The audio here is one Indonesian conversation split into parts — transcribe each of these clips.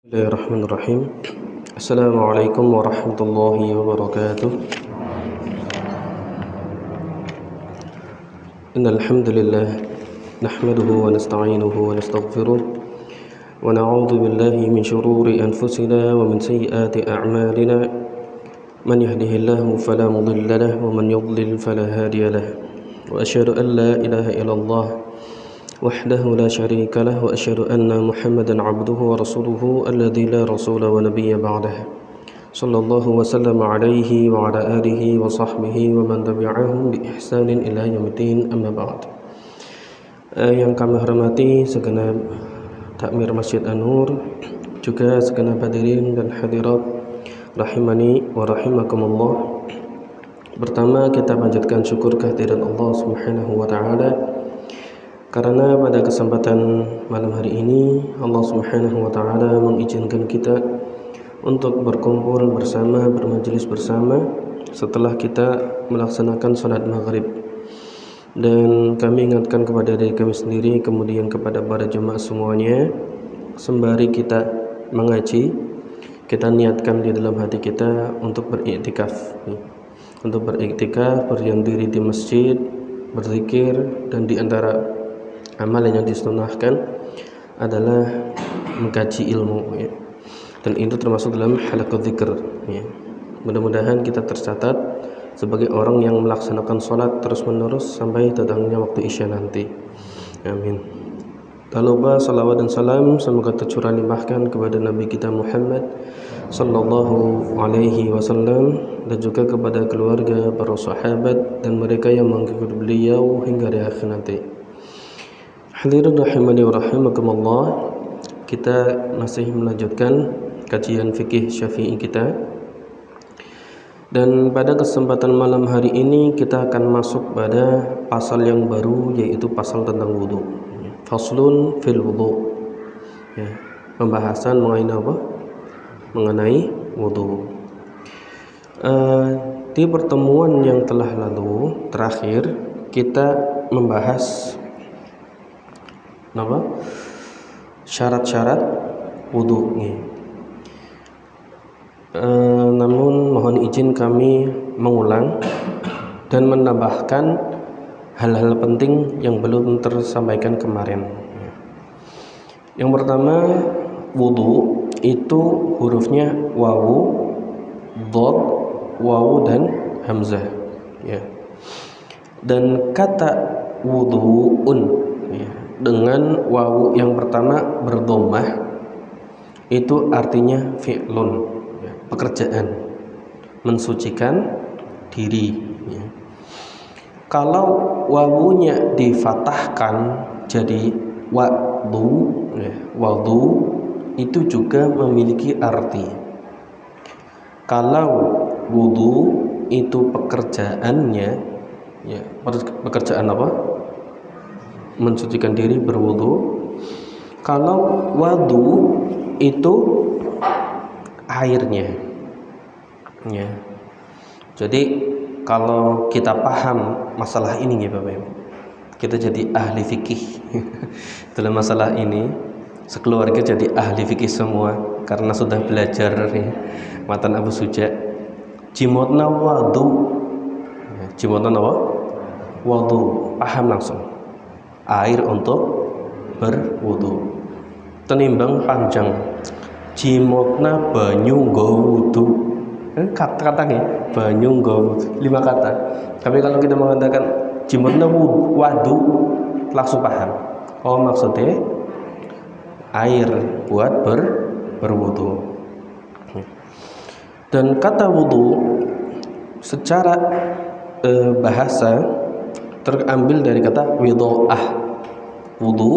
Bismillahirrahmanirrahim. Assalamualaikum warahmatullahi wabarakatuh. Innal hamdalillah nahmaduhu wa nasta'inuhu wa nastaghfiruh wa na'udzu billahi min shururi anfusina wa min sayyiati a'malina. Man yahdihillahu fala mudilla lahu wa man yudlil fala hadiya lahu. Wa asyhadu an la ilaha illallah وحده لا شريك له وأشهد أن محمدا عبده ورسوله الذي لا رسول ونبي بعده صلى الله وسلم عليه وعلى آله وصحبه ومن تبعهم بإحسان إلى يوم الدين أما بعد. Yang kami hormati segenap takmir Masjid An-Nur, juga segenap hadirin dan hadirat rahimani wa rahimakumullah. Pertama, kita panjatkan syukur kehadiran Allah Subhanahu wa taala, karena pada kesempatan malam hari ini Allah Subhanahu wa taala mengizinkan kita untuk berkumpul bersama, bermajelis bersama setelah kita melaksanakan salat maghrib. Dan kami ingatkan kepada diri kami sendiri, kemudian kepada para jemaah semuanya, sembari kita mengaji, kita niatkan di dalam hati kita untuk beriktikaf. Untuk beriktikaf, berdiam diri di masjid, berzikir, dan di antara amalan yang disunahkan adalah mengkaji ilmu, ya. Dan itu termasuk dalam halaqah zikr, ya. Mudah-mudahan kita tercatat sebagai orang yang melaksanakan sholat terus-menerus sampai datangnya waktu isya nanti. Amin. Tak lupa salawat dan salam semoga tercurah limpahkan kepada Nabi kita Muhammad sallallahu alaihi wasallam, dan juga kepada keluarga, para sahabat, dan mereka yang mengikuti beliau hingga di akhir nanti. Hadirin rahimani wa rahimakumullah, kita masih melanjutkan kajian fikih Syafi'i kita. Dan pada kesempatan malam hari ini kita akan masuk pada pasal yang baru, yaitu pasal tentang wudu. Faslun fil wudu. Ya, pembahasan mengenai apa? Mengenai wudu. Di pertemuan yang telah lalu terakhir kita membahas syarat-syarat wudu. Namun mohon izin kami mengulang dan menambahkan hal-hal penting yang belum tersampaikan kemarin. Yang pertama, wudu itu hurufnya wawu, dhad, wawu, dan hamzah, ya. Dan kata wudu'un, ya, dengan wawu yang pertama berdhammah itu artinya fi'lun, ya, pekerjaan, mensucikan diri, ya. Kalau wawunya difatahkan jadi wadu, ya, wadu itu juga memiliki arti. Kalau wudu itu pekerjaannya, ya, pekerjaan apa? Mensucikan diri, berwudu. Kalau wadu itu airnya, ya. Jadi kalau kita paham masalah ini, ya Bapak Ibu, kita jadi ahli fikih dalam masalah ini. Sekeluarga jadi ahli fikih semua karena sudah belajar, ya, matan Abu Suja. Jimotna wadu, ya, jimotna apa? Wadu, paham langsung. Air untuk berwudu. Tenimbang panjang, jimotna banyu nggo wudu. Kata-katanya banyu nggo wudu, 5 kata. Tapi kalau kita mengatakan jimotna wadu, langsung paham. Oh, maksudnya air buat berwudu. Dan kata wudu secara bahasa terambil dari kata widha'ah. Wudu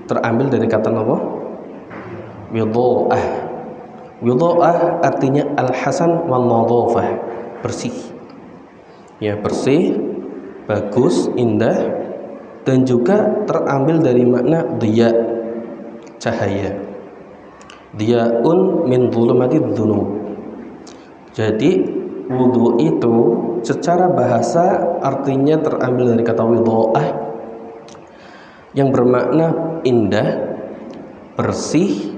terambil dari kata apa? Widha'ah. Widha'ah artinya al-hasan wal nadhafah, bersih. Ya, bersih, bagus, indah, dan juga terambil dari makna diya, cahaya. Diya'un min dhulumatidz dzunub. Jadi wudu itu secara bahasa artinya terambil dari kata widha'ah yang bermakna indah, bersih,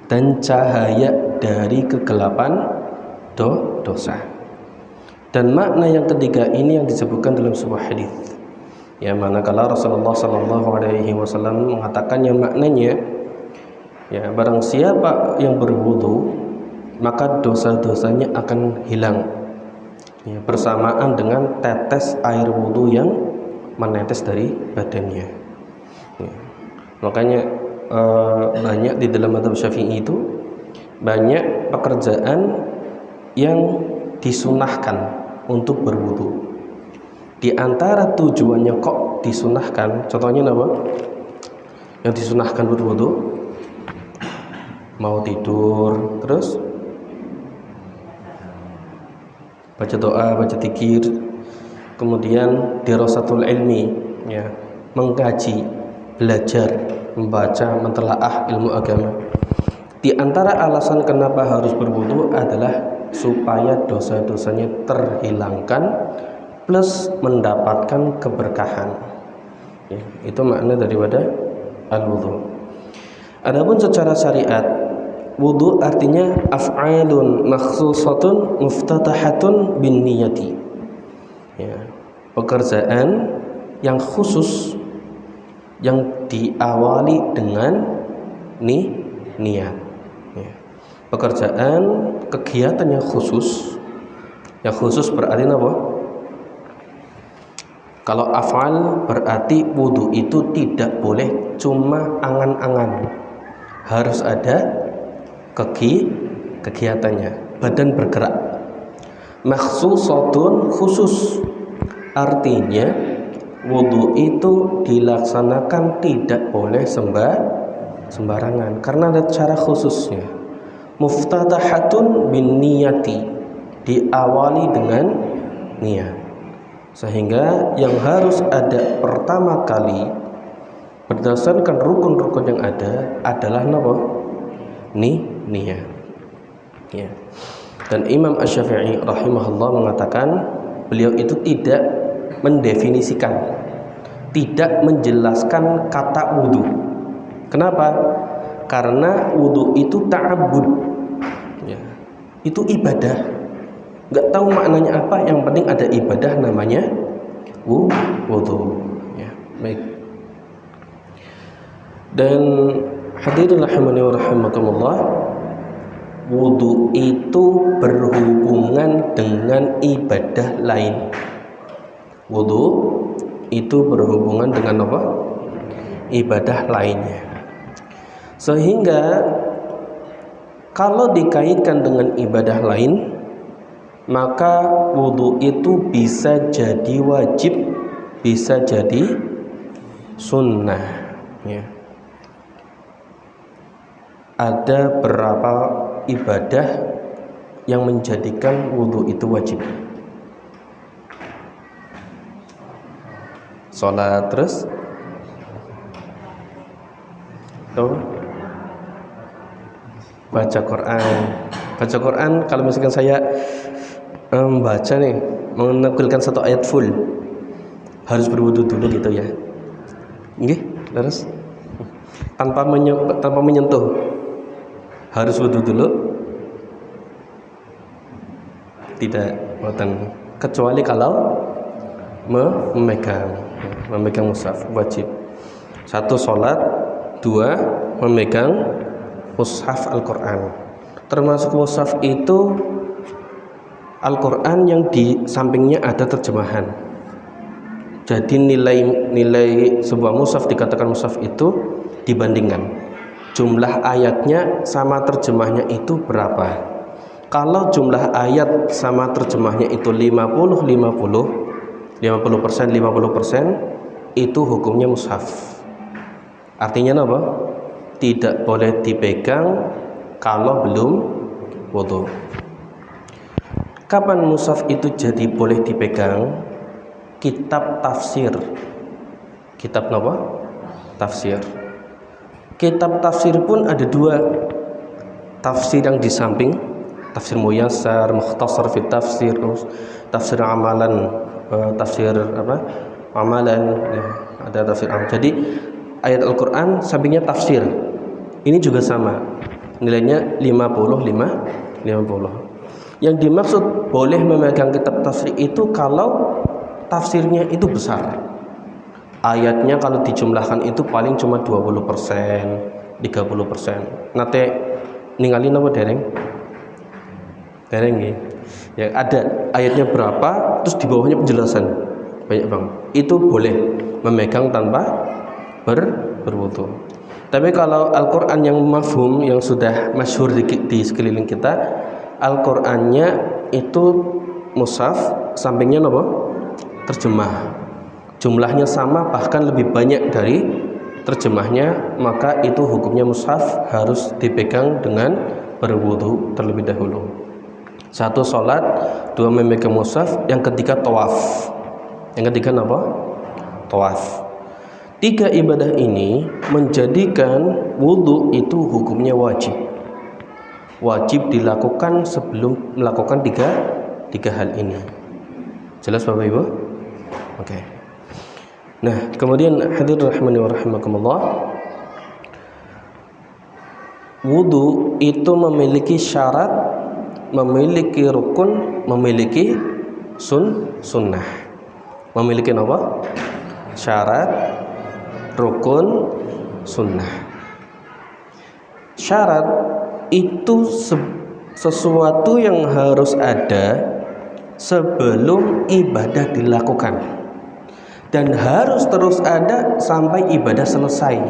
dan cahaya dari kegelapan dosa. Dan makna yang ketiga ini yang disebutkan dalam sebuah hadis. Ya, manakala Rasulullah SAW mengatakan yang maknanya, ya, barang siapa yang berwudu maka dosa-dosanya akan hilang, ya, bersamaan dengan tetes air wudu yang menetes dari badannya. Ya. Makanya banyak di dalam mazhab Syafi'i itu banyak pekerjaan yang disunahkan untuk berwudu. Di antara tujuannya kok disunahkan, contohnya apa? Yang disunahkan berwudu, mau tidur, terus baca doa, baca zikir, kemudian dirasatul ilmi, ya, mengkaji, belajar, membaca, mentelaah ilmu agama. Di antara alasan kenapa harus berwudu adalah supaya dosa-dosanya terhilangkan plus mendapatkan keberkahan. Ya, itu makna daripada al-wudu. Adapun secara syariat, wudu artinya af'alun makhsusatun muftatahatun bin niyati. Ya, pekerjaan yang khusus yang diawali dengan niat. Ya. Pekerjaan, kegiatan yang khusus berarti apa? Kalau af'al berarti wudu itu tidak boleh cuma angan-angan, harus ada kegiatannya, badan bergerak. Makhsusatun, khusus, artinya wudu itu dilaksanakan tidak boleh sembarangan karena ada cara khususnya. Muftatahatun bin niyati, diawali dengan niat. Sehingga yang harus ada pertama kali berdasarkan rukun-rukun yang ada adalah apa? Niat. Ya. Dan Imam Asy-Syafi'i rahimahullah mengatakan, beliau itu tidak mendefinisikan, tidak menjelaskan kata wudu. Kenapa? Karena wudu itu ta'abbud, ya, itu ibadah. Nggak tahu maknanya apa, yang penting ada ibadah namanya wudu. Ya, baik. Dan hadirin rahimani wa rahimakumullah, wudu itu berhubungan dengan ibadah lain. Wudu itu berhubungan dengan apa? Ibadah lainnya. Sehingga kalau dikaitkan dengan ibadah lain, maka wudu itu bisa jadi wajib, bisa jadi sunnah. Ya. Ada berapa ibadah yang menjadikan wudu itu wajib? Sholat, terus baca Quran. Kalau misalkan saya membaca nih, menukilkan satu ayat full, harus berwudu dulu gitu ya. Nggih, terus tanpa menyentuh, harus wudu dulu? Tidak, kecuali kalau memegang mushaf, wajib. 1 sholat, 2 memegang mushaf Al-Quran. Termasuk mushaf itu Al-Quran yang di sampingnya ada terjemahan. Jadi nilai sebuah mushaf dikatakan mushaf itu dibandingkan jumlah ayatnya sama terjemahnya itu berapa. Kalau jumlah ayat sama terjemahnya itu 50%, itu hukumnya mushaf. Artinya apa? Tidak boleh dipegang kalau belum wudu. Kapan mushaf itu jadi boleh dipegang? Kitab tafsir. Kitab apa? Tafsir. Kitab tafsir pun ada 2. Tafsir yang di samping, tafsir muyassar, mukhtasar fi tafsir, tafsir amalan, tafsir apa? Amalan, ya, ada tafsir. Jadi ayat Al-Quran sampingnya tafsir. Ini juga sama. Nilainya 50. Yang dimaksud boleh memegang kitab tafsir itu kalau tafsirnya itu besar. Ayatnya kalau dijumlahkan itu paling cuma 20%, 30%. Nate ninggalin apa dereng? Dereng ya. Ya ada ayatnya berapa, terus di bawahnya penjelasan. Banyak banget. Itu boleh memegang tanpa berwudu. Tapi kalau Al-Qur'an yang mafhum, yang sudah masyhur di sekeliling kita, Al-Qur'annya itu mushaf, sampingnya apa? Terjemah. Jumlahnya sama, bahkan lebih banyak dari terjemahnya, maka itu hukumnya mushaf harus dipegang dengan berwudu terlebih dahulu. 1 sholat, 2 memegang mushaf, yang ketiga tawaf. Yang ketiga apa? Tawaf. 3 ibadah ini menjadikan wudu itu hukumnya wajib. Wajib dilakukan sebelum melakukan tiga hal ini. Jelas Bapak Ibu? Oke. Nah, kemudian hadirin rahimani wa rahimakumullah, wudu itu memiliki syarat, memiliki rukun, memiliki sunnah. Memiliki apa? Syarat, rukun, sunnah. Syarat itu sesuatu yang harus ada sebelum ibadah dilakukan, dan harus terus ada sampai ibadah selesai.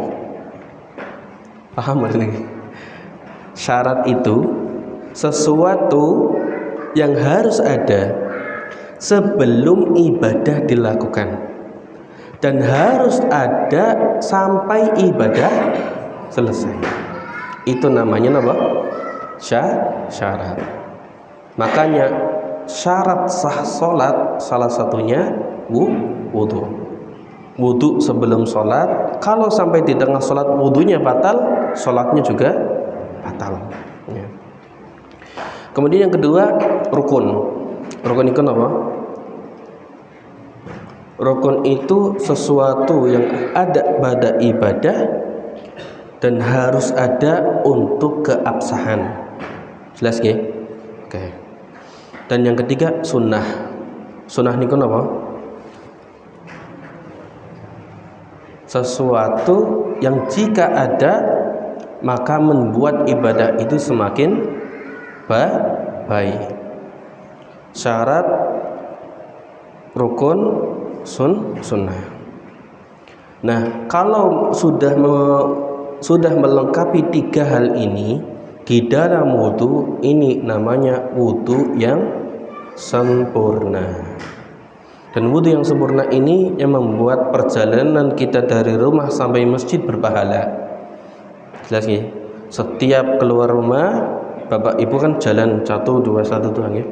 Paham ini? Syarat itu sesuatu yang harus ada sebelum ibadah dilakukan, dan harus ada sampai ibadah selesai. Itu namanya apa? Syarat. Makanya syarat sah sholat salah satunya wudu. Wudu sebelum sholat. Kalau sampai di tengah sholat wudunya batal, sholatnya juga batal. Ya. Kemudian yang kedua, rukun. Rukun itu apa? Rukun itu sesuatu yang ada pada ibadah dan harus ada untuk keabsahan. Jelas ya? Oke. Dan yang ketiga, sunnah. Sunnah itu apa? Sesuatu yang jika ada maka membuat ibadah itu semakin baik. Syarat, rukun, sunnah. Nah, kalau sudah melengkapi 3 hal ini di dalam wudu, ini namanya wudu yang sempurna. Dan wudu yang sempurna ini yang membuat perjalanan kita dari rumah sampai masjid berpahala. Jelas ya? Setiap keluar rumah, Bapak Ibu kan jalan 1, 2, 1 tuh ya.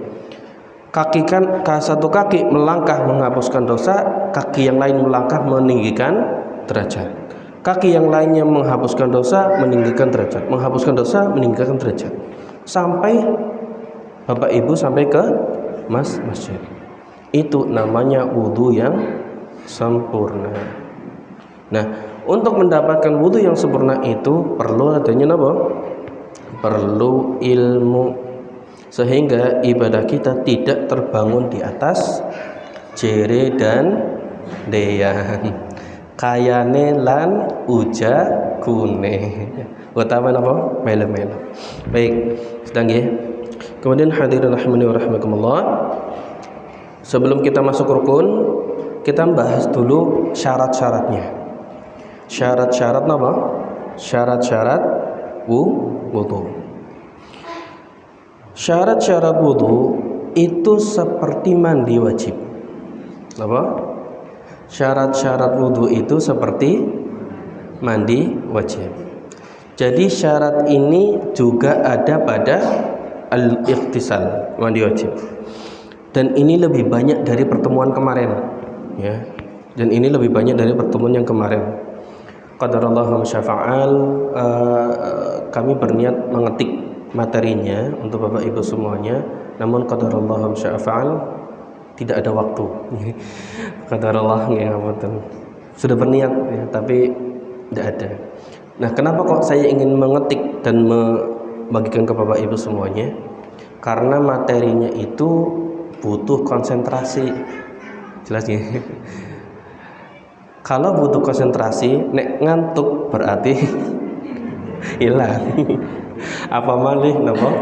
Kaki kan, satu kaki melangkah menghapuskan dosa, kaki yang lain melangkah meninggikan derajat. Kaki yang lainnya menghapuskan dosa, meninggikan derajat. Menghapuskan dosa, meninggikan derajat. Sampai Bapak Ibu sampai ke masjid. Itu namanya wudu yang sempurna. Nah, untuk mendapatkan wudu yang sempurna itu perlu adanya apa? Perlu ilmu, sehingga ibadah kita tidak terbangun di atas jere dan deyan, kayane lan uja kune, utawa apa? Melo-melo. Baik, sedang ya. Kemudian hadirin rahimani wa rahimakumullah, sebelum kita masuk rukun, kita bahas dulu syarat-syaratnya. Syarat-syarat apa? Syarat-syarat wudu. Syarat-syarat wudu itu seperti mandi wajib. Apa? Syarat-syarat wudu itu seperti mandi wajib. Jadi syarat ini juga ada pada al-ikhtisal, mandi wajib. Dan ini lebih banyak dari pertemuan kemarin, ya. Dan ini lebih banyak dari pertemuan yang kemarin. Qadarallahu wa syafa'al, kami berniat mengetik materinya untuk Bapak Ibu semuanya, namun qadarallahu wa syafa'al, tidak ada waktu. Qadarallah ya, sudah berniat ya, tapi tidak ada. Nah, kenapa kok saya ingin mengetik dan bagikan ke Bapak Ibu semuanya karena materinya itu butuh konsentrasi. Jelas ya? Kalau butuh konsentrasi, nek ngantuk berarti hilang. Apa malih napa?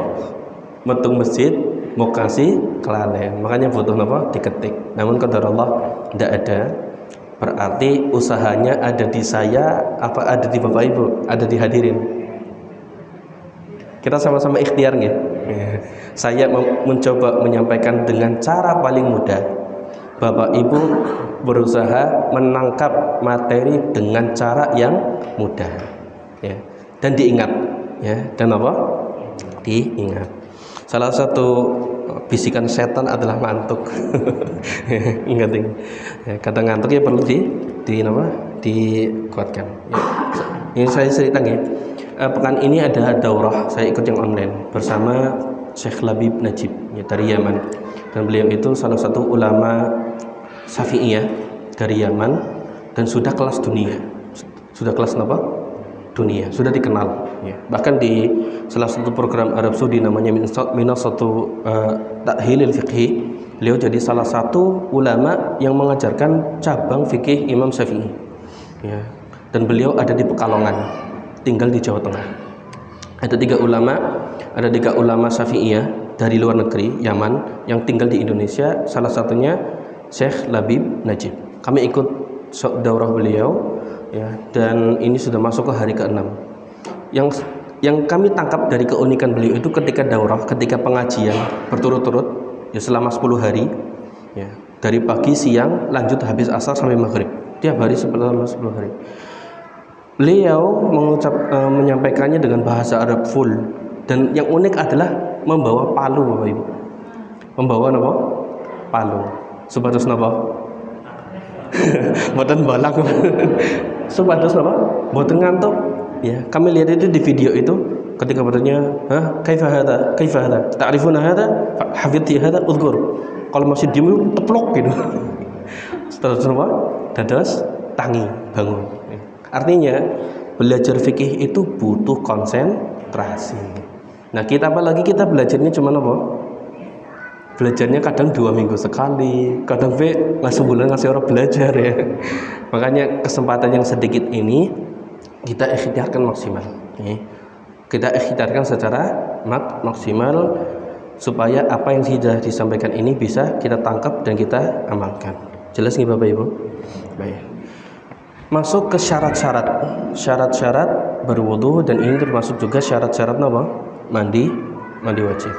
Metung masjid mau kasih kelalen. Makanya butuh napa? Diketik. Namun qadar Allah tidak ada. Berarti usahanya ada di saya apa ada di Bapak Ibu? Ada dihadirin. Kita sama-sama ikhtiar nggih. Saya mencoba menyampaikan dengan cara paling mudah. Bapak Ibu berusaha menangkap materi dengan cara yang mudah, ya, dan diingat, ya, dan apa? Diingat. Salah satu bisikan setan adalah ngantuk. Ingat ini. Ya, kata ngantuk ya perlu dikuatkan. Ya. Ini saya cerita nih. Pekan ini ada daurah, saya ikut yang online bersama Syekh Labib Najib ya, dari Yaman, dan beliau itu salah satu ulama Syafi'iyah dari Yaman dan sudah kelas dunia. Sudah kelas apa? Dunia, sudah dikenal ya. Bahkan di salah satu program Arab Saudi namanya Minasatu Ta'hilil Fiqhi, beliau jadi salah satu ulama yang mengajarkan cabang fikih Imam Syafi'i ya. Dan beliau ada di Pekalongan, tinggal di Jawa Tengah. Ada tiga ulama Syafi'iyah dari luar negeri Yaman yang tinggal di Indonesia, salah satunya Syekh Labib Najib. Kami ikut daurah beliau ya, dan ini sudah masuk ke hari ke-6. Yang kami tangkap dari keunikan beliau itu ketika daurah, ketika pengajian berturut-turut ya selama 10 hari ya, dari pagi, siang, lanjut habis asar sampai maghrib, tiap hari selama 10 hari. Beliau menyampaikannya dengan bahasa Arab full, dan yang unik adalah membawa palu, Bapak Ibu. Membawa apa? Palu. Supados napa? Mboten balang. Supados napa? Mboten ngantuk. Ya, kami lihat itu di video itu ketika bertanya, kaifa hada? Kaifa hada? Ta'rifuna hada? Hafidhi hada? Udhkur. Kalau masih diem teplok gitu. Terus napa? Dados tangi, bangun. Artinya belajar fikih itu butuh konsentrasi. Nah, kita apalagi kita belajarnya cuma apa? Belajarnya kadang 2 minggu sekali, kadang nggak sebulan ngasih orang belajar ya. Makanya kesempatan yang sedikit ini kita ikhtiarkan maksimal. Kita ikhtiarkan secara maksimal supaya apa yang sudah disampaikan ini bisa kita tangkap dan kita amalkan. Jelas nih Bapak Ibu? Baik. Masuk ke syarat-syarat berwudu, dan ini termasuk juga syarat-syarat apa? Mandi wajib.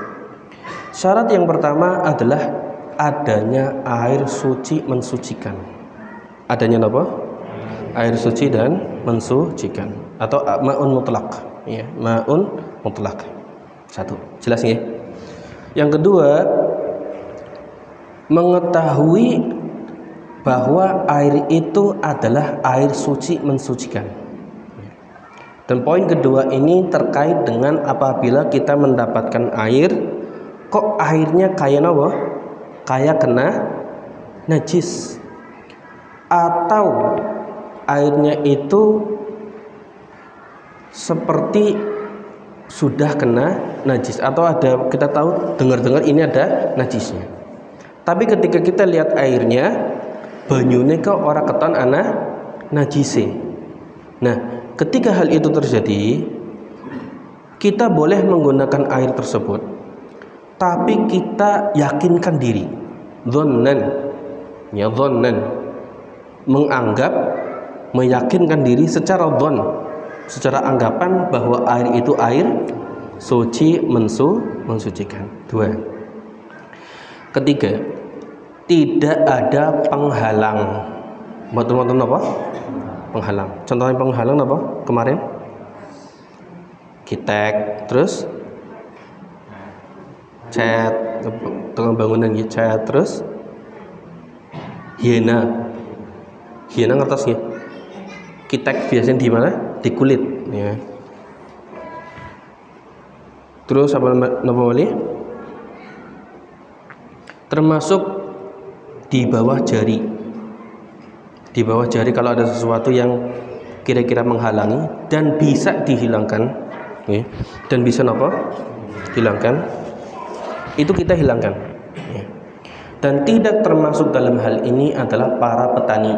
Syarat yang pertama adalah adanya air suci mensucikan. Adanya apa? Air suci dan mensucikan, atau ma'un mutlak ya, ma'un mutlak. Satu, jelas ya. Yang kedua, mengetahui bahwa air itu adalah air suci mensucikan. Dan poin kedua ini terkait dengan apabila kita mendapatkan air, kok airnya kayak apa? Kayak kena najis, atau airnya itu seperti sudah kena najis, atau ada kita tahu dengar-dengar ini ada najisnya. Tapi ketika kita lihat airnya, banyune kok ora keton ana najise. Nah, ketika hal itu terjadi, kita boleh menggunakan air tersebut, tapi kita yakinkan diri, dhonnan ya, dhonnan, menganggap, meyakinkan diri secara dhon, secara anggapan bahwa air itu air suci mensucikan. Dua. Ketiga, tidak ada penghalang. Betul-betul apa? Penghalang. Contohnya penghalang apa? Kemarin kitek, terus cat, tukang bangunan cat, terus hiena ngertos ya? Kitek biasanya di mana? Di kulit ya. Terus apa lagi? Termasuk di bawah jari. Di bawah jari kalau ada sesuatu yang kira-kira menghalangi dan bisa dihilangkan, ya. Dan bisa apa? Hilangkan. Itu kita hilangkan. Ya. Dan tidak termasuk dalam hal ini adalah para petani.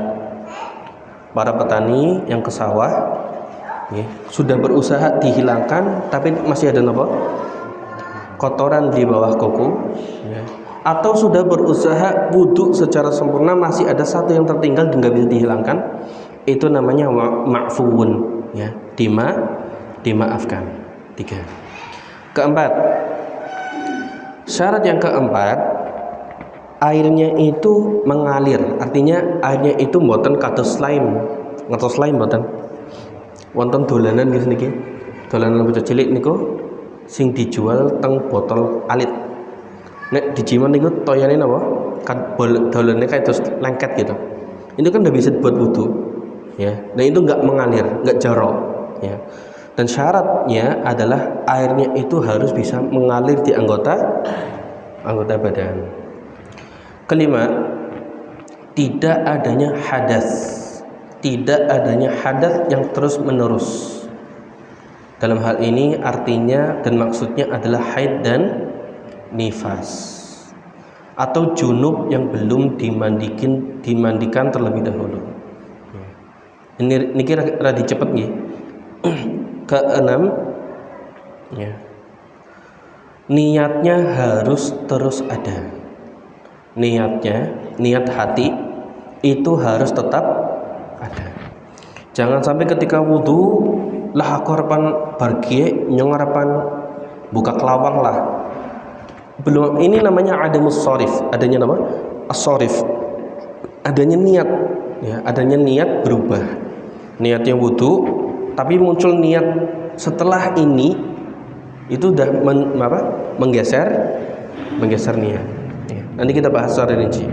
Para petani yang ke sawah, ya, sudah berusaha dihilangkan, tapi masih ada apa? Kotoran di bawah kuku, ya. Atau sudah berusaha wudhu secara sempurna, masih ada satu yang tertinggal dan nggak bisa dihilangkan, itu namanya ma'fuun, ya, dimaafkan. 3. Keempat, syarat yang keempat, airnya itu mengalir, artinya airnya itu mboten kados slime, ngertos slime mboten? Wonten dolanan nggih niki, dolanan bocah cilik niku sing dijual teng botol alit. Nek dijiman niku toyane napa? Dolannya kayak terus lengket gitu. Itu kan udah bisa buat wudu, ya. Dan itu nggak mengalir, nggak jarok, ya. Dan syaratnya adalah airnya itu harus bisa mengalir di anggota badan. Kelima, tidak adanya hadas. Tidak adanya hadas yang terus menerus. Dalam hal ini artinya dan maksudnya adalah haid dan nifas, atau junub yang belum dimandikan terlebih dahulu. Ini kira-kira cepet nih. Keenam, ya, niatnya harus terus ada. Niat hati itu harus tetap ada. Jangan sampai ketika wudhu lah aku harapan bargie nyong harapan buka kelawang lah. Belum, ini namanya adamus sorif. Adanya nama as-sorif. Adanya niat, ya, adanya niat berubah. Niatnya wudhu, tapi muncul niat setelah ini, itu udah menggeser niat. Ya. Nanti kita bahas secara rinci.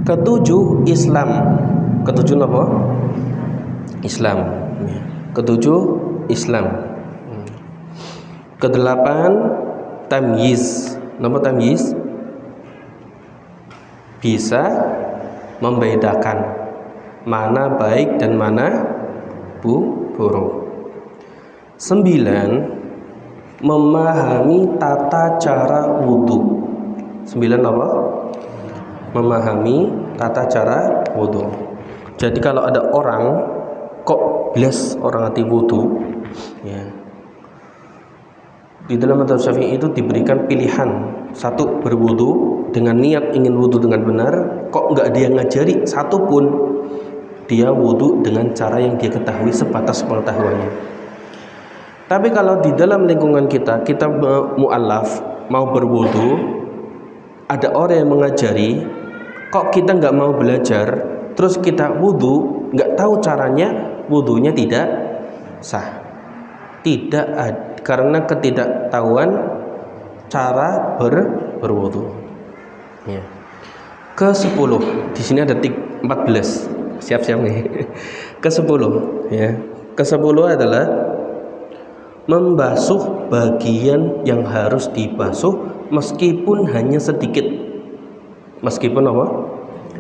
Ketujuh, Islam. Ketujuh apa? Islam. Ya. Ketujuh, Islam. Kedelapan, tamyiz. Nama tamyiz? Bisa membedakan mana baik dan mana buruk. 9, memahami tata cara wudhu. 9 apa? Memahami tata cara wudhu. Jadi kalau ada orang kok belas orang hati wudhu, ya, di dalam mazhab Syafi'i itu diberikan pilihan, satu berwudu dengan niat ingin wudu dengan benar, kok nggak dia ngajari satu pun, dia wudu dengan cara yang dia ketahui sebatas pengetahuannya. Tapi kalau di dalam lingkungan kita mu'allaf mau berwudu, ada orang yang mengajari, kok kita nggak mau belajar, terus kita wudu nggak tahu caranya, wudunya tidak sah. Tidak ada, karena ketidaktahuan cara berwudu. Ya. Ke-10, di sini ada 14. Siap-siap nih. Ke-10, ya. Ke-10 adalah membasuh bagian yang harus dibasuh meskipun hanya sedikit. Meskipun apa?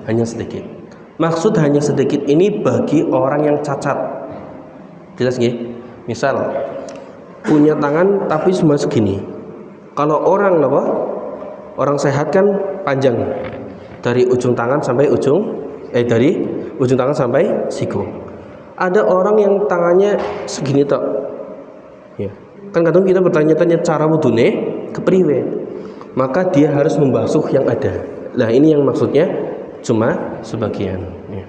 Hanya sedikit. Maksud hanya sedikit ini bagi orang yang cacat. Jelas nggih? Misal punya tangan tapi cuma segini. Kalau orang apa? Orang sehat kan panjang. Dari ujung tangan sampai dari ujung tangan sampai siku. Ada orang yang tangannya segini tok. Ya. Kan kadang kita bertanya-tanya cara wudune kepriwe. Maka dia harus membasuh yang ada. Nah, ini yang maksudnya cuma sebagian, ya.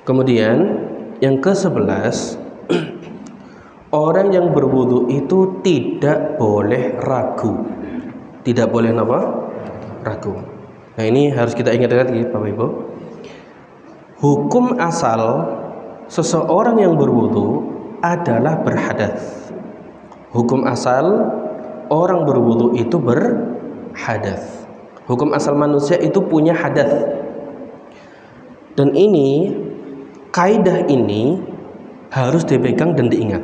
Kemudian yang ke-11, orang yang berwudu itu tidak boleh ragu. Tidak boleh apa? Ragu. Nah, ini harus kita ingat-ingat ya, Bapak Ibu. Hukum asal seseorang yang berwudu adalah berhadas. Hukum asal orang berwudu itu berhadas. Hukum asal manusia itu punya hadas. Dan ini, kaidah ini harus dipegang dan diingat.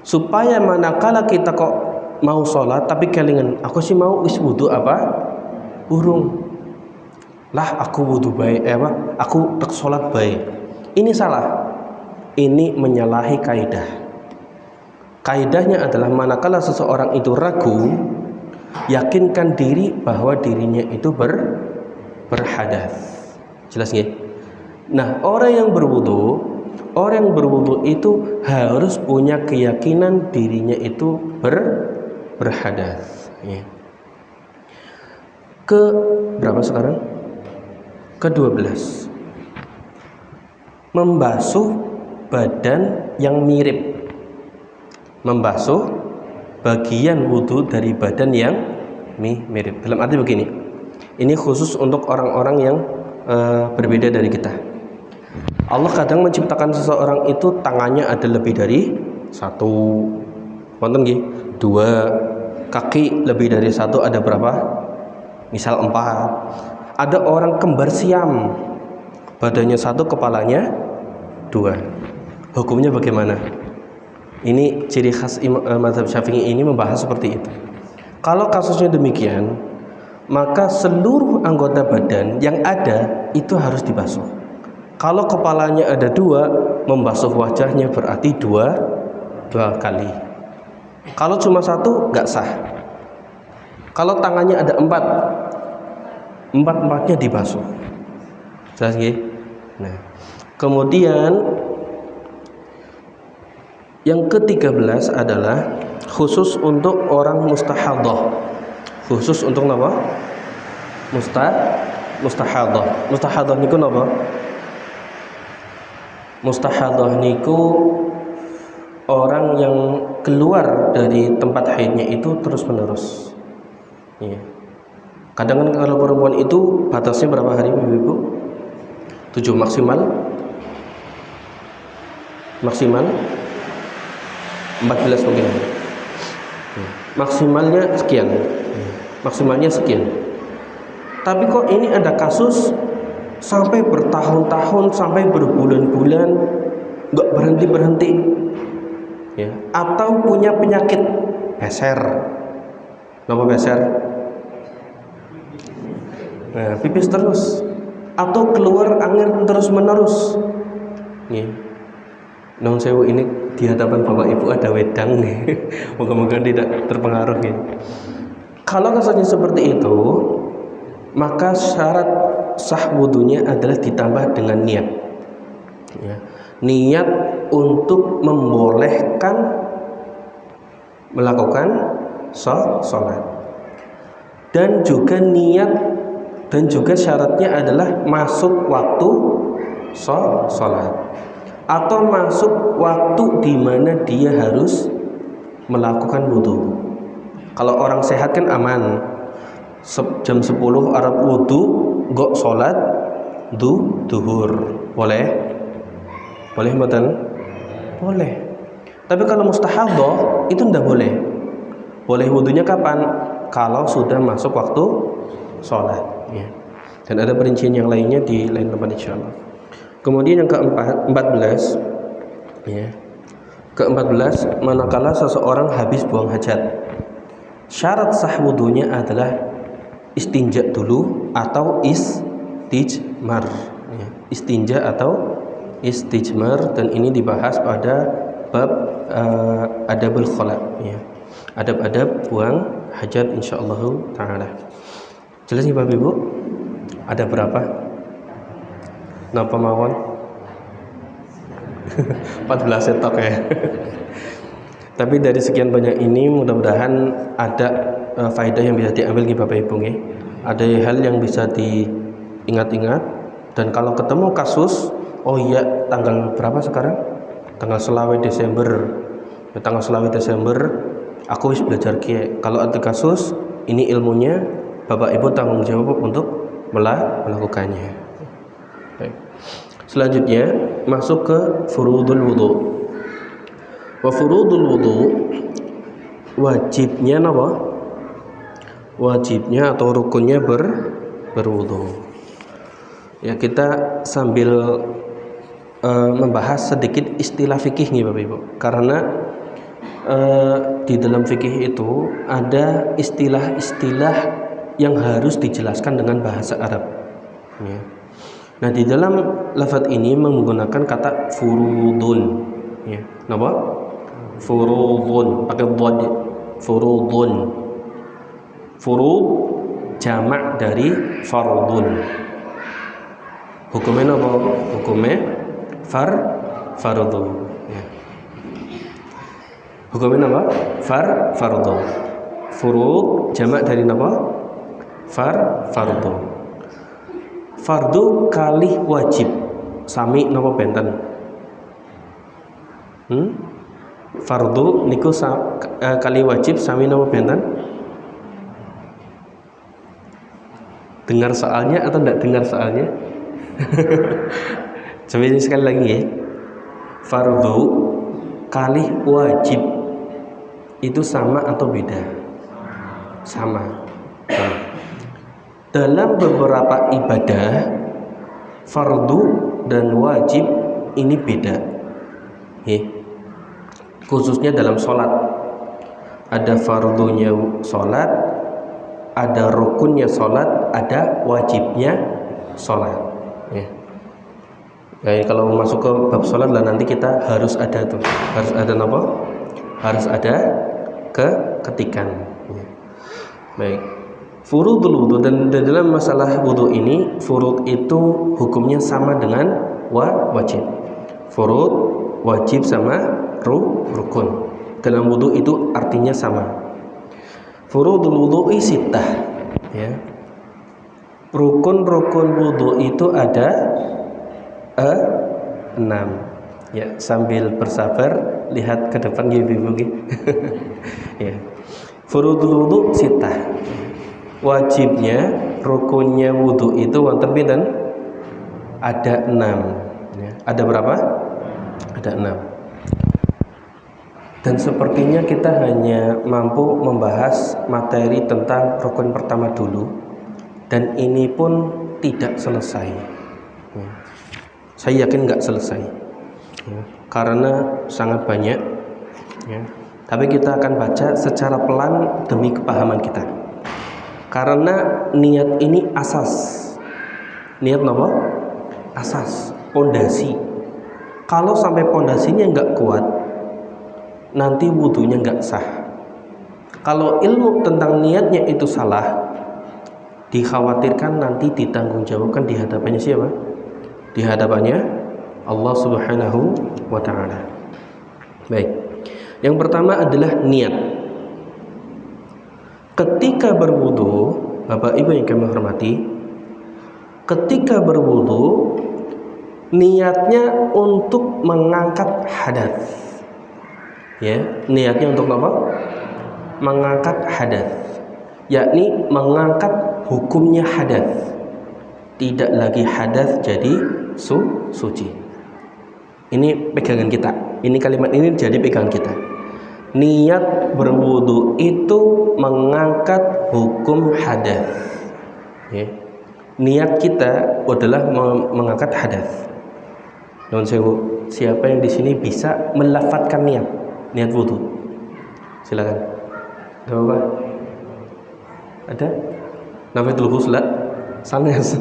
Supaya manakala kita kok mau sholat tapi kelingan, aku sih mau wis wudu apa? Urung. Lah aku wudu baik, aku tak sholat baik. Ini salah. Ini menyalahi kaidah. Kaidahnya adalah manakala seseorang itu ragu, yakinkan diri bahwa dirinya itu berhadas. Jelas nggih? Nah, orang yang berwudu itu harus punya keyakinan dirinya itu berhadas. Ya. Ke berapa sekarang? Ke-12. Membasuh badan yang mirip. Membasuh bagian wudu dari badan yang mirip. Dalam arti begini, ini khusus untuk orang-orang yang berbeda dari kita. Allah kadang menciptakan seseorang itu tangannya ada lebih dari satu, wonten nggih, 2, kaki lebih dari satu ada berapa? Misal 4. Ada orang kembar siam, badannya satu, kepalanya 2. Hukumnya bagaimana? Ini ciri khas mazhab Syafi'i ini membahas seperti itu. Kalau kasusnya demikian, maka seluruh anggota badan yang ada itu harus dibasuh. Kalau kepalanya ada 2, membasuh wajahnya berarti dua kali. Kalau cuma 1 nggak sah. Kalau tangannya ada 4, 4-empatnya dibasuh. Jelas nggih? Nah, kemudian yang ke-13 adalah khusus untuk orang mustahadhah. Khusus untuk apa? Mustahadhah. Mustahadhah niku napa? Mustahadhah niku orang yang keluar dari tempat haidnya itu terus-menerus. Ya. Kadang kan kalau perempuan itu batasnya berapa hari, Ibu? 7 maksimal? Maksimal 14 mungkin. Maksimalnya sekian. Maksimalnya sekian. Tapi kok ini ada kasus sampai bertahun-tahun, sampai berbulan-bulan nggak berhenti-berhenti. Ya, atau punya penyakit beser. Napa beser? Nah, pipis terus atau keluar angin terus-menerus. Ya. Nong sewu, ini di hadapan Bapak Ibu ada wedang nih. Moga-moga tidak terpengaruh ya. Kalau kasusnya seperti itu, maka syarat sah wudunya adalah ditambah dengan niat. Ya. Niat untuk membolehkan melakukan sholat. Dan juga niat dan juga syaratnya adalah masuk waktu sholat. Atau masuk waktu di mana dia harus melakukan wudu. Kalau orang sehat kan aman, jam 10 Arab wudu, gak sholat duhur, boleh mboten? Boleh. Tapi kalau mustahadhah itu ndak boleh. Boleh wudunya kapan? Kalau sudah masuk waktu sholat. Ya. Dan ada perincian yang lainnya di lain tempat insyaallah. Kemudian yang ke-14, ya. Ke-14, manakala seseorang habis buang hajat, syarat sah wudunya adalah istinja dulu atau istijmar. Ya. Istinja atau istijmar, dan ini dibahas pada bab adabul khala. Ya. Adab-adab buang hajat insyaallah taala. Jelas nih Bapak Ibu? Ada berapa? Napa mawon? 14 setok ya. Tapi dari sekian banyak ini mudah-mudahan ada faedah yang bisa diambil nih Bapak Ibu nggih. Ada hal yang bisa diingat-ingat, dan kalau ketemu kasus, oh iya tanggal berapa sekarang? Tanggal selawe Desember. Ya, tanggal selawe Desember aku wis belajar kiai. Kalau ada kasus, ini ilmunya, Bapak Ibu tanggung jawab untuk melakukannya. Baik. Selanjutnya masuk ke furudul wudu. Wa furudul wudu, wajibnya apa? Wajibnya atau rukunnya berwudu. Ya, kita sambil membahas sedikit istilah fikih nih Bapak Ibu. Karena di dalam fikih itu ada istilah-istilah yang harus dijelaskan dengan bahasa Arab. Ya. Nah, di dalam lafaz ini menggunakan kata furudun. Ya. Napa? Furudun pakai dhad. Furudun. Furud jamak dari fardun. Hukumnya apa? Hukumnya fardhu. Ya. Hukumnya apa? Fardhu. Furud jamak dari apa? Fardhu. Fardhu kalih wajib sami napa benten? Fardhu niku kali wajib sami napa benten? Dengar soalnya atau tidak dengar soalnya? Coba sekali lagi ya. Fardhu kali wajib itu sama atau beda? Sama. Nah, dalam beberapa ibadah fardhu dan wajib ini beda. Khususnya dalam sholat, ada fardhunya sholat, ada rukunnya sholat, ada wajibnya sholat. Kalau masuk ke bab sholat lah nanti kita harus ada tuh, harus ada apa? Harus ada ketikan. Baik. Furudul wudu, dan dalam masalah wudu ini furud itu hukumnya sama dengan wajib. Furud, wajib sama rukun. Dalam wudu itu artinya sama. Furudul wudu'i sittah, ya. Rukun-rukun wudu itu ada 6. Ya, sambil bersabar lihat ke depan Ibu. Ya. Furudul wudu sittah. Wajibnya, rukunnya wudu itu wonten pinten? Ada 6. Ya. Ada berapa? Ada 6. Dan sepertinya kita hanya mampu membahas materi tentang rukun pertama dulu, dan ini pun tidak selesai. Ya. Saya yakin nggak selesai, ya, karena sangat banyak. Ya. Tapi kita akan baca secara pelan demi kepahaman kita. Karena niat ini asas. Niat apa? Asas, pondasi. Kalau sampai pondasinya nggak kuat, nanti wudunya nggak sah. Kalau ilmu tentang niatnya itu salah, dikhawatirkan nanti ditanggungjawabkan di hadapannya siapa? Di hadapannya Allah Subhanahu wa ta'ala. Baik. Yang pertama adalah niat. Ketika berwudu, Bapak Ibu yang kami hormati, ketika berwudu niatnya untuk mengangkat hadas. Ya, niatnya untuk apa? Mengangkat hadas, yakni mengangkat hukumnya hadas. Tidak lagi hadas jadi suci. Ini pegangan kita. Ini kalimat ini jadi pegangan kita. Niat berwudu itu mengangkat hukum hadas. Ya. Niat kita adalah mengangkat hadas. Nun sewu, siapa yang di sini bisa melafadzkan niat wudu? Silakan. Ada apa? Ada? Nawaitul ghusla? Sanes.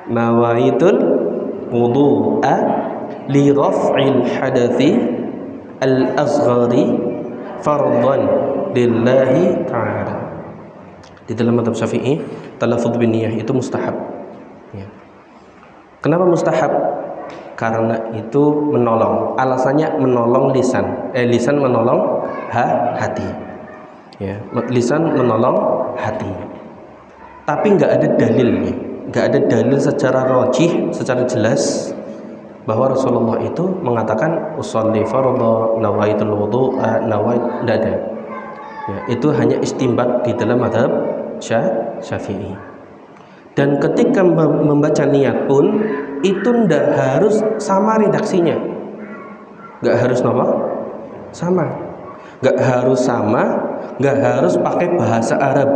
Nawaitul wudu'a li raf'il hadathi al-asghari fardhan lillahi ta'ala. Di dalam mazhab Syafi'i, talaffuz bin niyah itu mustahab. Ya. Kenapa mustahab? Karena itu menolong. Alasannya menolong lisan. Lisan menolong hati. Ya, lisan menolong hati. Tapi nggak ada dalilnya. Nggak ada dalil secara rajih, secara jelas bahwa Rasulullah itu mengatakan usolli fardhu nawaitul wudu'a nawait, tidak ada. Ya, itu hanya istimbat di dalam mazhab Syafi'i. Dan ketika membaca niat pun itu tidak harus sama redaksinya. Nggak harus apa? Sama. Nggak harus sama, nggak harus pakai bahasa Arab.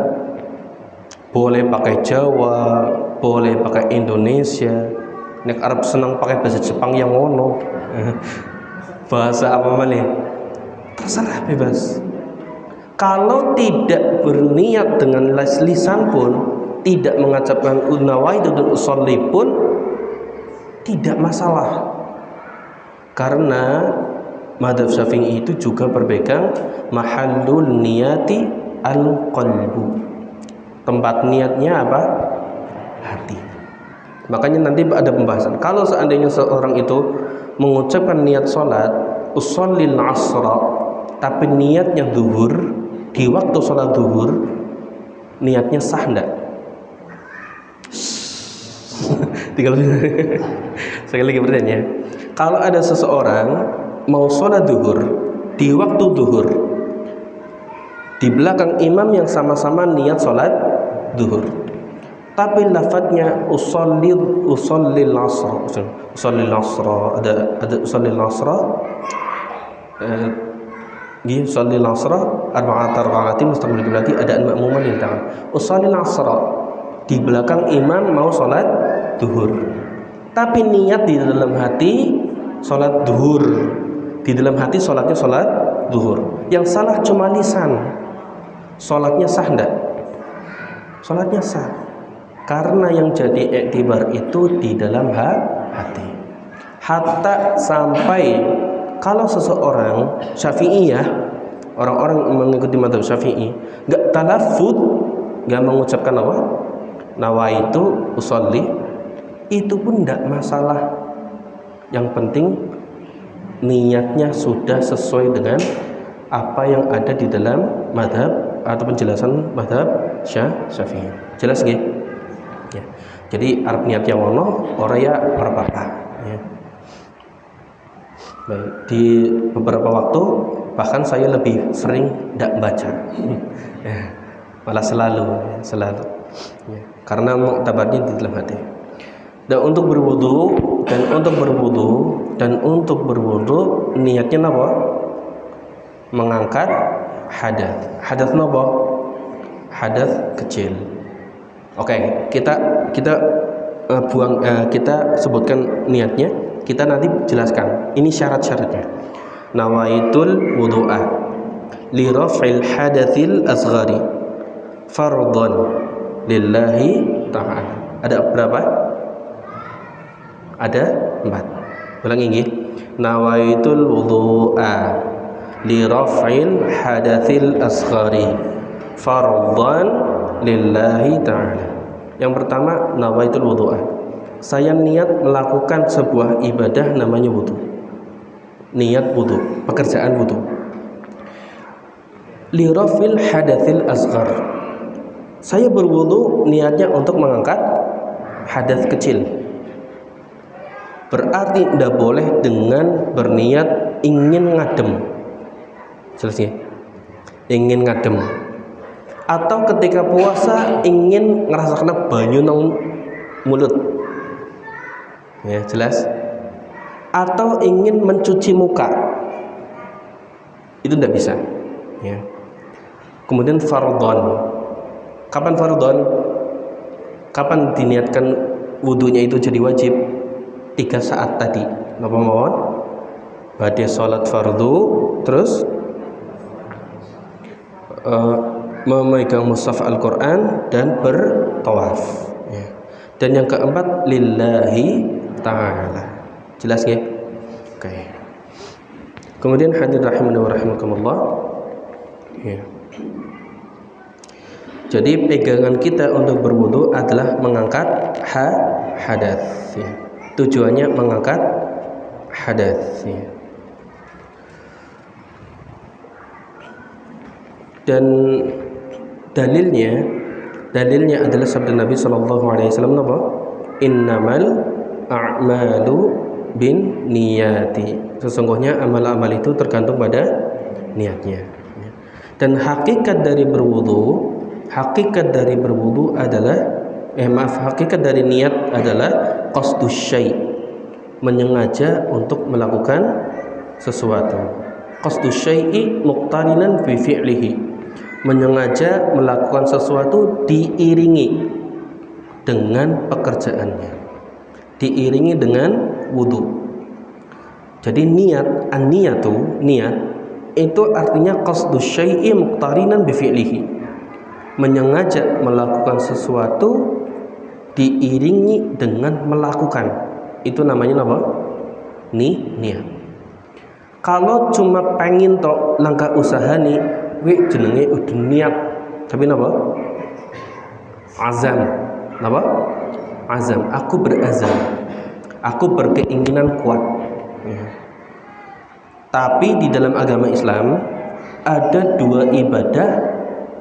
Boleh pakai Jawa, boleh pakai Indonesia. Nek Arab senang pakai bahasa Jepang yang ngono. Bahasa apa mana? Terserah, bebas. Kalau tidak berniat dengan lisan pun, tidak mengucapkan nawaitu dan usolli pun tidak masalah. Karena Madzhab Syafi'i itu juga berpegang mahallul niyati al-qalbu. Tempat niatnya apa? Hati. Makanya nanti ada pembahasan. Kalau seandainya seorang itu mengucapkan niat sholat ushollil asra, tapi niatnya zuhur, di waktu sholat zuhur, niatnya sah enggak? Tinggal sekali lagi bertanya. Kalau ada seseorang mau sholat zuhur di waktu zuhur, di belakang imam yang sama-sama niat sholat zuhur, tapi lafadznya ushollil asra, ada ushollil asra, ushollil asra arba'atin mustaqbil qiblati, ada ma'muman yang tangan ushollil asra, di belakang imam mau sholat zuhur, tapi niat di dalam hati sholat zuhur, di dalam hati sholatnya sholat zuhur. Yang salah cuma lisan. Sholatnya sah enggak? Sholatnya sah, karena yang jadi iktibar itu di dalam hati. Hatta sampai kalau seseorang Syafi'iyah, orang-orang mengikuti madzhab Syafi'i, enggak talaffuz, enggak mengucapkan apa? Nawaitu usolli, itu pun enggak masalah. Yang penting niatnya sudah sesuai dengan apa yang ada di dalam madhab atau penjelasan madhab Syafi'i. Jelas nggih? Ya. Jadi arep niat yang ono ora ya ora apa-apa ya. Baik, di beberapa waktu bahkan saya lebih sering tidak baca. Ya. Malah selalu ya. Karena muktabarnya di dalam hati. Dan untuk berwudu niatnya apa? Mengangkat hadas. Hadas apa? Hadas kecil. Oke, kita sebutkan niatnya. Kita nanti jelaskan. Ini syarat-syaratnya. Nawaitul wudu'a li raf'il hadatsil asghari fardhan lillahi ta'ala. Ada berapa? Ada 4. Ulangi nggih. Nawaitul wudu'a li raf'il hadatsil asghari fardhan lillahi ta'ala. Yang pertama, nawaitul wudu'a. Saya niat melakukan sebuah ibadah namanya wudu. Niat wudu, pekerjaan wudu. Li raf'il hadatsil asghar. Saya berwudu niatnya untuk mengangkat hadas kecil. Berarti tidak boleh dengan berniat ingin ngadem. Selesai. Ingin ngadem. Atau ketika puasa ingin ngerasakan banyu nang mulut. Ya, jelas. Atau ingin mencuci muka. Itu tidak bisa. Ya. Kemudian fardhon. Kapan fardhon? Kapan diniatkan wudunya itu jadi wajib? 3 saat tadi. Napa mawon? Badhe salat fardu, terus memegang mushaf Al-Qur'an dan bertawaf ya. Dan yang keempat lillahi ta'ala. Jelas nggih? Oke. Kemudian hadirin rahimani wa rahimakumullah ya. Jadi pegangan kita untuk berwudu adalah mengangkat hadas ya. Tujuannya mengangkat hadas ya. Dan dalilnya adalah sabda Nabi sallallahu alaihi wasallam apa? Innamal a'malu bin niyati. Sesungguhnya amal-amal itu tergantung pada niatnya. Dan hakikat dari berwudu adalah hakikat dari niat adalah qasdus syai', menyengaja untuk melakukan sesuatu. Qasdus syai'i muqtarinan fi fi'lihi, menyengaja melakukan sesuatu diiringi dengan pekerjaannya, diiringi dengan wudu. Jadi niat itu artinya qasdus syai'i muqtarinan bi fi'lihi, menyengaja melakukan sesuatu diiringi dengan melakukan. Itu namanya apa? Niat. Kalau cuma pengen tok langkah usaha nih, jenenge udah niat. Tapi napa? Azam. Napa? Azam. Aku berazam. Aku berkeinginan kuat. Ya. Tapi di dalam agama Islam ada dua ibadah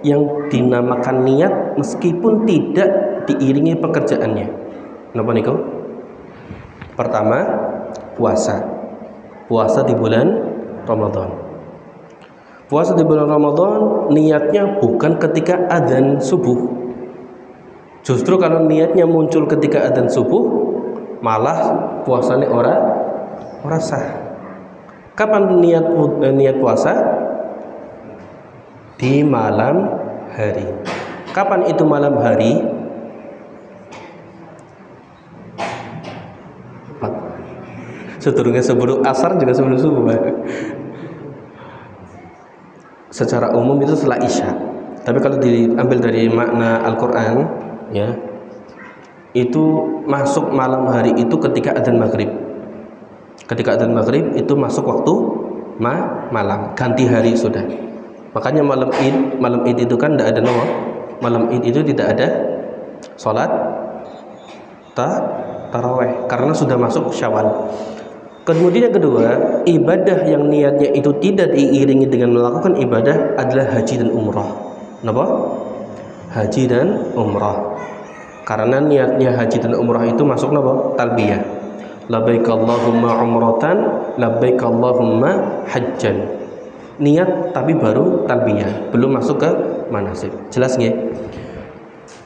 yang dinamakan niat meskipun tidak diiringi pekerjaannya. Napa niku? Pertama, puasa. Puasa di bulan Ramadan. Puasa di bulan Ramadan niatnya bukan ketika adzan subuh. Justru kalau niatnya muncul ketika adzan subuh, malah puasanya ora sah. Kapan niat puasa? Di malam hari. Kapan itu malam hari? Seturunnya sebelum asar juga sebelum subuh. Secara umum itu setelah isya. Tapi kalau diambil dari makna Al-Quran, ya, itu masuk malam hari itu ketika adzan maghrib. Ketika adzan maghrib itu masuk waktu malam, ganti hari sudah. Makanya malam Id itu kan tidak ada nama. Malam Id itu tidak ada sholat taraweh karena sudah masuk Syawal. Kemudian yang kedua, ibadah yang niatnya itu tidak diiringi dengan melakukan ibadah adalah haji dan umrah. Kenapa? Haji dan umrah. Karena niatnya haji dan umrah itu masuk apa? Talbiyah. Labbaik Allahumma umratan, labbaik Allahumma hajjan. Niat tapi baru talbiyah, belum masuk ke manasik. Jelas nggih?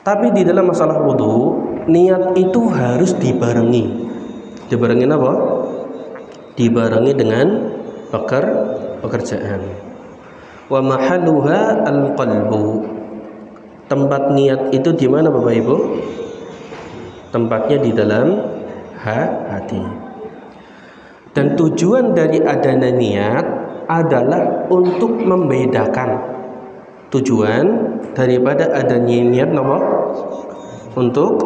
Tapi di dalam masalah wudu, niat itu harus dibarengi. Dibarengi apa? Dibarengi dengan pekerjaan. Wa mahalluha al-qalbu. Tempat niat itu di mana Bapak Ibu? Tempatnya di dalam hati. Dan tujuan dari adanya niat adalah untuk membedakan. Tujuan daripada adanya niat apa? Untuk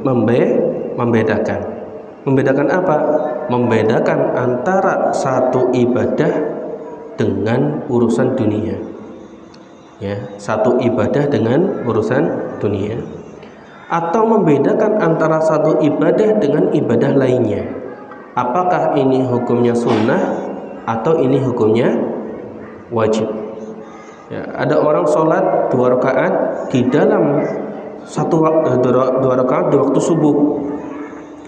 membedakan. Membedakan apa? Membedakan antara satu ibadah dengan urusan dunia. Ya, satu ibadah dengan urusan dunia. Atau membedakan antara satu ibadah dengan ibadah lainnya. Apakah ini hukumnya sunnah atau ini hukumnya wajib? Ya, ada orang sholat 2 rakaat di dalam dua rakaat di waktu subuh.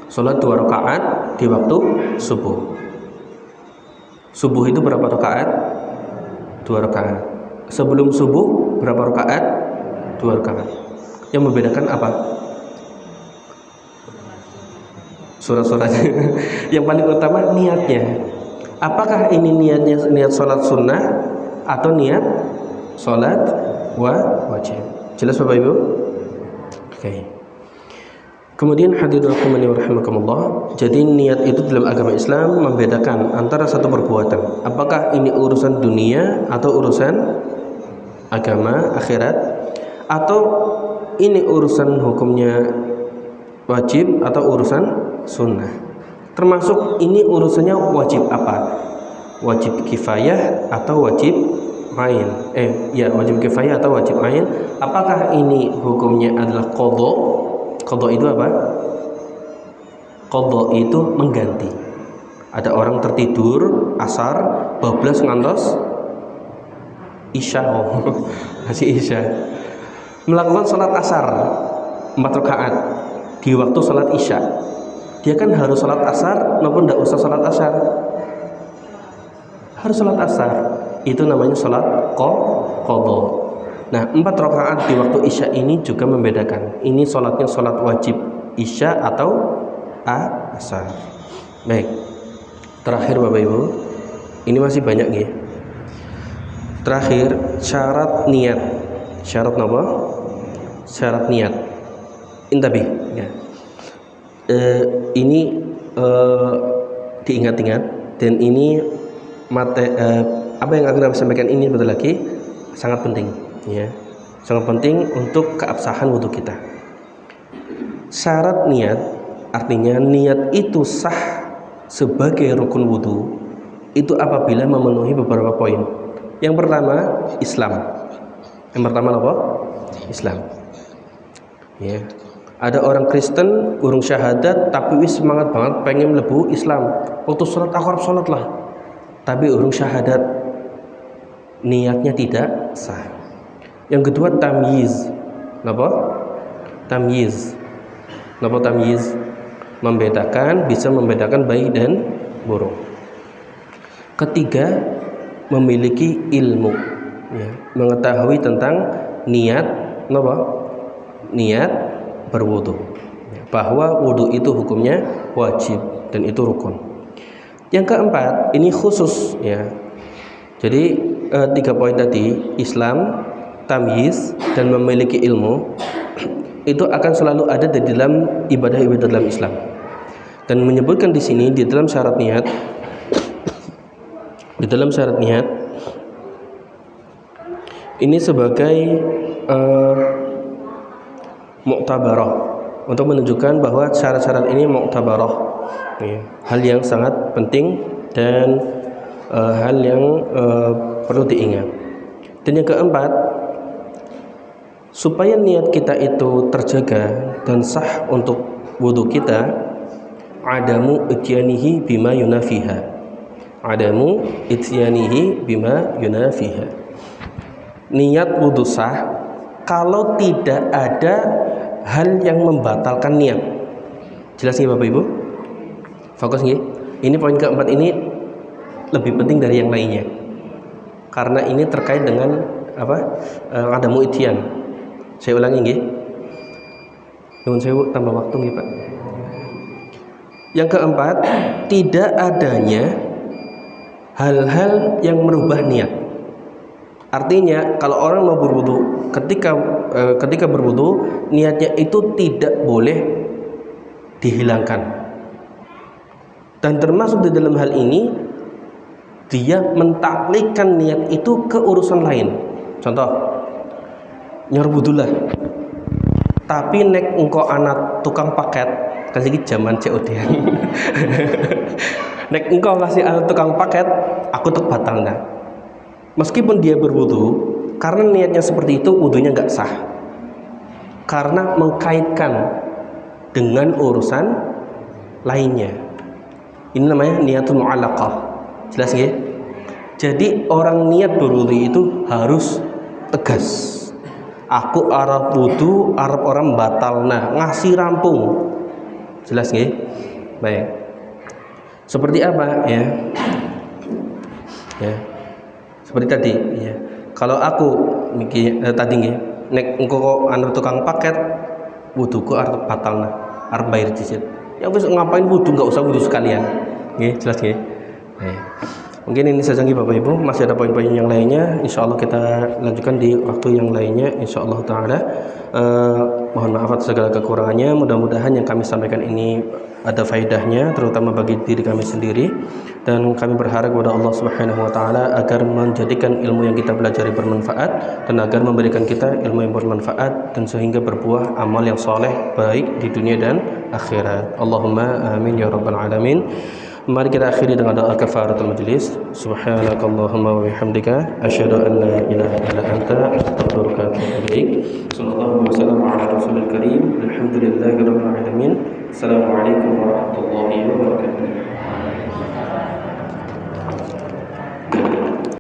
Sholat 2 rakaat di waktu subuh. Subuh itu berapa rakaat? 2 rakaat. Sebelum subuh berapa rakaat? 2 rakaat. Yang membedakan apa? Surat-suratnya. Yang paling utama niatnya. Apakah ini niatnya niat sholat sunnah atau niat sholat wajib? Jelas Bapak Ibu? Oke. Kemudian hadirin rahimani wa rahimakumullah, jadi niat itu dalam agama Islam membedakan antara satu perbuatan, apakah ini urusan dunia atau urusan agama akhirat, atau ini urusan hukumnya wajib atau urusan sunnah. Termasuk ini urusannya wajib apa? Wajib kifayah atau wajib ain? Wajib kifayah atau wajib ain? Apakah ini hukumnya adalah qadha? Qadha itu apa? Qadha itu mengganti. Ada orang tertidur asar bablas ngantos isya, masih isya, melakukan sholat asar 4 rakaat di waktu sholat isya. Dia kan harus sholat asar maupun tidak usah sholat asar? Harus sholat asar. Itu namanya sholat qadha. Nah, 4 rakaat di waktu isya ini juga membedakan. Ini sholatnya sholat wajib isya atau asar. Baik. Terakhir Bapak Ibu, ini masih banyak nih. Terakhir, syarat niat. Syarat apa? Syarat niat. Intabi. Ya. Ini diingat-ingat, dan ini apa yang akan saya sampaikan ini betul lagi sangat penting. Ya, sangat penting untuk keabsahan wudhu kita. Syarat niat artinya niat itu sah sebagai rukun wudhu itu apabila memenuhi beberapa poin. Yang pertama Islam. Yang pertama apa? Islam. Ya. Ada orang Kristen urung syahadat tapi wis semangat banget pengen mlebu Islam. Waktu sholat aku harus sholat lah. Tapi urung syahadat, niatnya tidak sah. Yang kedua tamyiz. Napa? Tamyiz. Napa tamyiz? Membedakan, bisa membedakan baik dan buruk. Ketiga, memiliki ilmu, ya, mengetahui tentang niat, napa? Niat berwudu, ya, bahwa wudu itu hukumnya wajib dan itu rukun. Yang keempat, ini khusus, ya. Jadi 3 poin tadi, Islam, tamyiz, dan memiliki ilmu, itu akan selalu ada di dalam ibadah-ibadah dalam Islam. Dan menyebutkan di sini di dalam syarat niat, ini sebagai mu'tabarah, untuk menunjukkan bahwa syarat-syarat ini mu'tabarah, ya, hal yang sangat penting dan hal yang perlu diingat. Dan yang keempat, supaya niat kita itu terjaga dan sah untuk wudu kita, adamu ityanihi bima yunafiha. Adamu ityanihi bima yunafiha. Niat wudu sah kalau tidak ada hal yang membatalkan niat. Jelas nggih Bapak Ibu? Fokus nggih. Ini poin keempat ini lebih penting dari yang lainnya. Karena ini terkait dengan apa? Adamu ityan. Saya ulangi nggih. Nuwun sewu tambah waktu nggih, Pak. Yang keempat, tidak adanya hal-hal yang merubah niat. Artinya kalau orang mau berwudu, ketika berwudu, niatnya itu tidak boleh dihilangkan. Dan termasuk di dalam hal ini, dia mentaklikkan niat itu ke urusan lain. Contoh, nyor wudu lah, tapi nek engko anak tukang paket, kan iki zaman COD. Nek engkau kasih anak tukang paket, aku tek batalna. Meskipun dia berwudu, karena niatnya seperti itu, wudunya nggak sah. Karena mengkaitkan dengan urusan lainnya. Ini namanya niatul mu'allaqah. Jelas nggih? Jadi orang niat berwudu itu harus tegas. Aku arep wudu, arep orang batalna, ngasih rampung. Jelas nggih? Baik. Seperti apa ya? Ya. Seperti tadi, ya. Kalau aku tadi nggih, nek engko anu tukang paket, wuduku arep batalna, arep bayar cicit. Ya wis ngapain wudu, enggak usah wudu sekalian. Nggih, jelas nggih? Baik. Mungkin ini saja Bapak Ibu, masih ada poin-poin yang lainnya, insya Allah kita lanjutkan di waktu yang lainnya, insya Allah ta'ala. Mohon maaf atas segala kekurangannya, mudah-mudahan yang kami sampaikan ini ada faedahnya, terutama bagi diri kami sendiri, dan kami berharap kepada Allah Subhanahu wa ta'ala agar menjadikan ilmu yang kita pelajari bermanfaat, dan agar memberikan kita ilmu yang bermanfaat, dan sehingga berbuah amal yang soleh baik di dunia dan akhirat. Allahumma amin ya rabbal alamin. Mari kita akhiri dengan doa kafaratul majlis. Subhanakallahumma wa bihamdika asyhadu an la ilaha illa anta astaghfiruka wa atubu ilaik. Sallallahu wasallam ala rasulil karim. Alhamdulillahirabbil alamin. Assalamualaikum warahmatullahi wabarakatuh.